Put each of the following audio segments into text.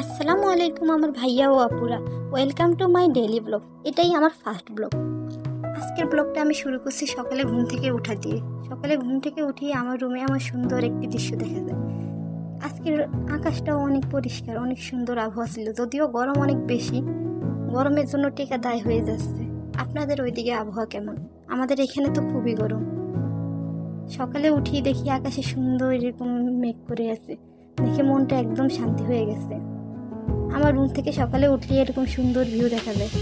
আসসালামু আলাইকুম আমার ভাইয়া ও আপুরা, welcome to my daily blog. এটাই আমার ফার্স্ট ব্লগ। আজকের ব্লগটা আমি শুরু করছি সকালে ঘুম থেকে ওঠা দিয়ে। সকালে ঘুম থেকে উঠি আমার রুমে আমার সুন্দর একটি দৃশ্য দেখা যায়। আজকের আকাশটাও অনেক পরিষ্কার, অনেক সুন্দর আবহাওয়া ছিল, যদিও গরম অনেক বেশি। গরমের জন্য টেকা দায় হয়ে যাচ্ছে। আপনাদের ওইদিকে আবহাওয়া কেমন? আমাদের এখানে তো খুবই গরম। সকালে উঠি দেখি আকাশে সুন্দর এরকম মেঘ করে আছে, দেখে মনটা একদম শান্তি হয়ে গেছে। আমার রুম থেকে সকালে উঠলে এরকম সুন্দর ভিউ দেখা যায়।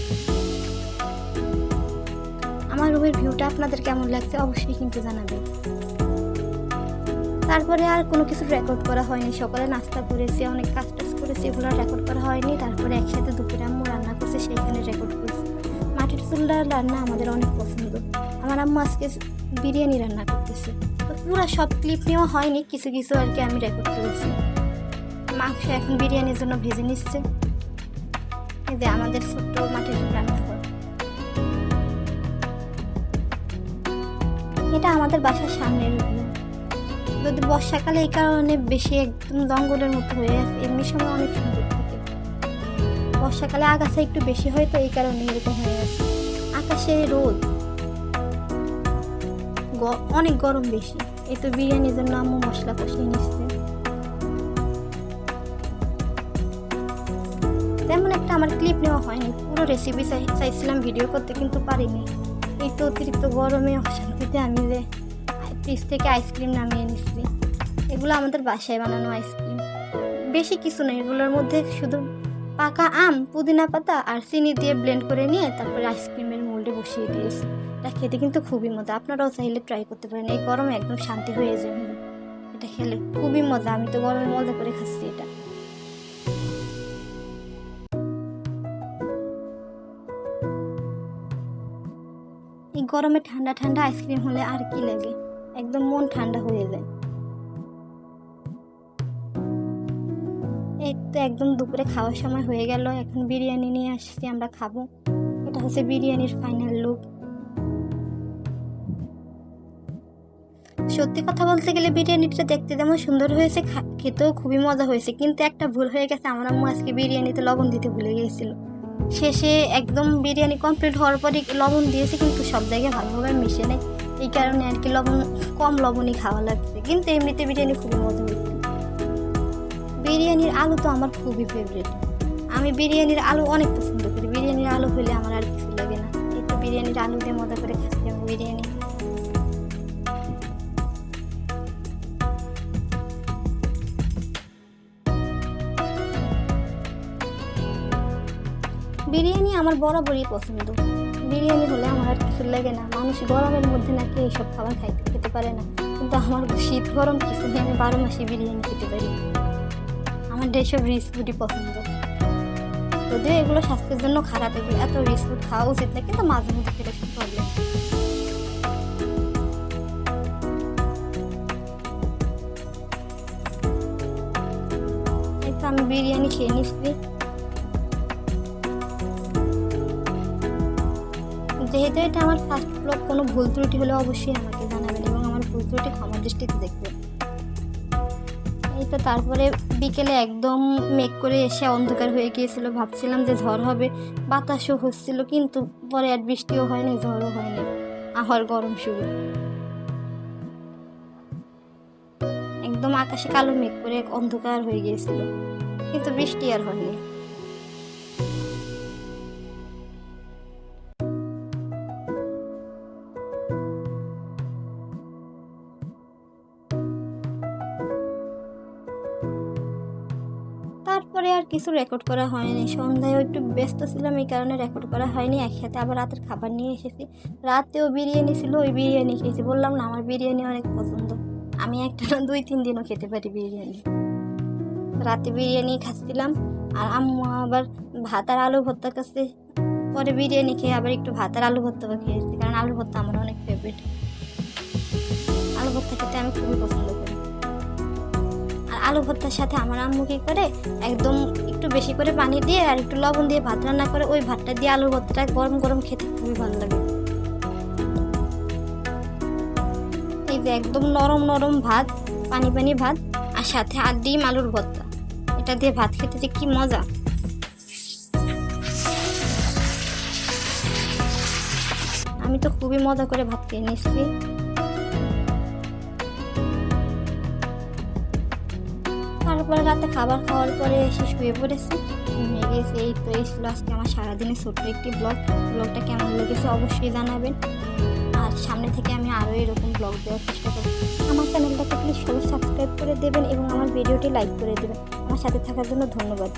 আমার রুমের ভিউটা আপনাদের কেমন লাগছে অবশ্যই কিন্তু জানাবেন। তারপরে আর কোনো কিছু রেকর্ড করা হয়নি। সকালে নাস্তা করেছি, অনেক কাজ টাজ করেছি, এগুলো রেকর্ড করা হয়নি। তারপরে একসাথে দুপুরে আম্মু রান্না করছে, সেইখানে রেকর্ড করেছি। মাটির চুলার রান্না আমাদের অনেক পছন্দ। আমার আম্মু আজকে বিরিয়ানি রান্না করতেছে, তো পুরো সব ক্লিপ নেওয়া হয়নি, কিছু কিছু আর কি আমি রেকর্ড করেছি। মাংস এখন বিরিয়ানির জন্য ভেজে নিচ্ছে। এই যে আমাদের ছোট্ট মাটির রান্নাঘর, এটা আমাদের বাসার সামনের ভিউ। যদি বর্ষাকালে এই কারণে বেশি একদম জঙ্গলের মতো হয়ে আছে, এমনি সময় অনেক সুন্দর থাকে। বর্ষাকালে আগাছা একটু বেশি হয়, তো এই কারণে এরকম হয়ে আছে। আকাশে রোদ, অনেক গরম বেশি। এই তো বিরিয়ানির জন্য আম্মু মশলা কষিয়ে নিচ্ছে। তেমন একটা আমার ক্লিপ নেওয়া হয়নি, পুরো রেসিপি চাইছিলাম ভিডিও করতে, কিন্তু পারিনি। এই তো অতিরিক্ত গরমে অশান্তিতে আমি যে ফ্রিজ থেকে আইসক্রিম নামিয়ে নিচ্ছি। এগুলো আমাদের বাসায় বানানো আইসক্রিম, বেশি কিছু নেই। এগুলোর মধ্যে শুধু পাকা আম, পুদিনা পাতা আর চিনি দিয়ে ব্লেন্ড করে নিয়ে তারপরে আইসক্রিমের মোল্ডে বসিয়ে দিয়েছি। এটা খেতে কিন্তু খুবই মজা, আপনারাও চাইলে ট্রাই করতে পারেন। এই গরমে একদম শান্তি হয়ে যায় এটা খেলে, খুবই মজা। আমি তো গরমে মজা করে খাচ্ছি এটা। এই গরমে ঠান্ডা ঠান্ডা আইসক্রিম হলে আর কি লাগে, একদম মন ঠান্ডা হয়ে যায়। এই তো একদম দুপুরে খাওয়ার সময় হয়ে গেল, এখন বিরিয়ানি নিয়ে আসছি, আমরা খাবো। এটা হচ্ছে বিরিয়ানির ফাইনাল লুক। সত্যি কথা বলতে গেলে বিরিয়ানিটা দেখতে যেমন সুন্দর হয়েছে, খেতেও খুবই মজা হয়েছে। কিন্তু একটা ভুল হয়ে গেছে, আমার আম্মু আজকে বিরিয়ানিতে লবণ দিতে ভুলে গিয়েছিল। শেষে একদম বিরিয়ানি কমপ্লিট হওয়ার পরে লবণ দিয়েছে, কিন্তু সব জায়গায় ভালোভাবে মিশে নেই। এই কারণে আর কি কম লবণই খাওয়া লাগছে, কিন্তু এমনিতে বিরিয়ানি খুবই মজা হয়েছে। বিরিয়ানির আলু তো আমার খুবই ফেভারিট। আমি বিরিয়ানির আলু অনেক পছন্দ করি। বিরিয়ানির আলু হলে আমার আর কিছু লাগে না। এই তো বিরিয়ানির আলু দিয়ে মজা করে খাচ্ছি আমি বিরিয়ানি। বিরিয়ানি আমার বরাবরই পছন্দ। বিরিয়ানি হলে আমার আর কিছু লাগে না। মানুষ গরমের মধ্যে নাকি এইসব খাবার খেতে পারে না, কিন্তু আমার শীত গরম কিছু নেই, আমি 12 মাসে বিরিয়ানি খেতে পারি। আমার এসব রিচ ফুডই পছন্দ। যদিও এগুলো স্বাস্থ্যের জন্য খারাপ, এগুলো এত রিচ ফুড খাওয়া উচিত না, কিন্তু মাঝে মধ্যে খেলে সব প্রবলেম। এই তো আমি বিরিয়ানি খেয়ে নিচ্ছি। যেহেতু এটা আমার ফার্স্ট ব্লগ, কোনো ভুল ত্রুটি হলে অবশ্যই আমাকে জানাবেন এবং আমার ভুল ত্রুটি ক্ষমা দৃষ্টিতে দেখবেন। এই তো তারপরে বিকেলে একদম মেঘ করে এসে অন্ধকার হয়ে গিয়েছিল, ভাবছিলাম যে ঝড় হবে, বাতাসও হচ্ছিল, কিন্তু পরে আর বৃষ্টিও হয়নি, ঝড়ও হয়নি, আবার গরম শুরু। একদম আকাশে কালো মেঘ করে অন্ধকার হয়ে গিয়েছিল, কিন্তু বৃষ্টি আর হয়নি। তারপরে আর কিছু রেকর্ড করা হয়নি। সন্ধ্যায় একটু ব্যস্ত ছিলাম, এই কারণে রেকর্ড করা হয়নি। একসাথে আবার রাতের খাবার নিয়ে এসেছি। রাতেও বিরিয়ানি ছিল, ওই বিরিয়ানি খেয়েছি। বললাম না আমার বিরিয়ানি অনেক পছন্দ, আমি একটা না 2-3 দিনও খেতে পারি বিরিয়ানি। রাতে বিরিয়ানি খাচ্ছিলাম, আর আম্মু আবার ভাত আর আলু ভর্তা খাচ্ছে। পরে বিরিয়ানি খেয়ে আবার একটু ভাত আর আলু ভর্তাও খেয়েছি, কারণ আলু ভর্তা আমার অনেক ফেভারিট। আলু ভর্তা খেতে আমি খুবই পছন্দ করি। আর আলু ভর্তার সাথে আমার আম্মু কি করে, একদম একটু বেশি করে পানি দিয়ে আর একটু লবণ দিয়ে ভাত রান্না করে, ওই ভাতটা দিয়ে আলু ভর্তাটা গরম গরম খেতে খুবই ভালো লাগে। এই যে একদম নরম নরম ভাত, পানি পানি ভাত, আর সাথে আর ডিম আলুর ভর্তা, এটা দিয়ে ভাত খেতে যে কি মজা। আমি তো খুবই মজা করে ভাত খেয়ে নিচ্ছি। তারপরে রাতে খাবার খাওয়ার পরে এসে শুয়ে পড়েছি, ঘুমিয়ে গেছি। এই তো এই ছিল আজকে আমার সারাদিনের ছোট্ট একটি ব্লগটা কেমন লেগেছে অবশ্যই জানাবেন। আর সামনে থেকে আমি আরও এরকম ব্লগ দেওয়ার চেষ্টা করব। আমার চ্যানেলটাকে প্লিজ সবাই সাবস্ক্রাইব করে দেবেন এবং আমার ভিডিওটি লাইক করে দেবেন। আমার সাথে থাকার জন্য ধন্যবাদ।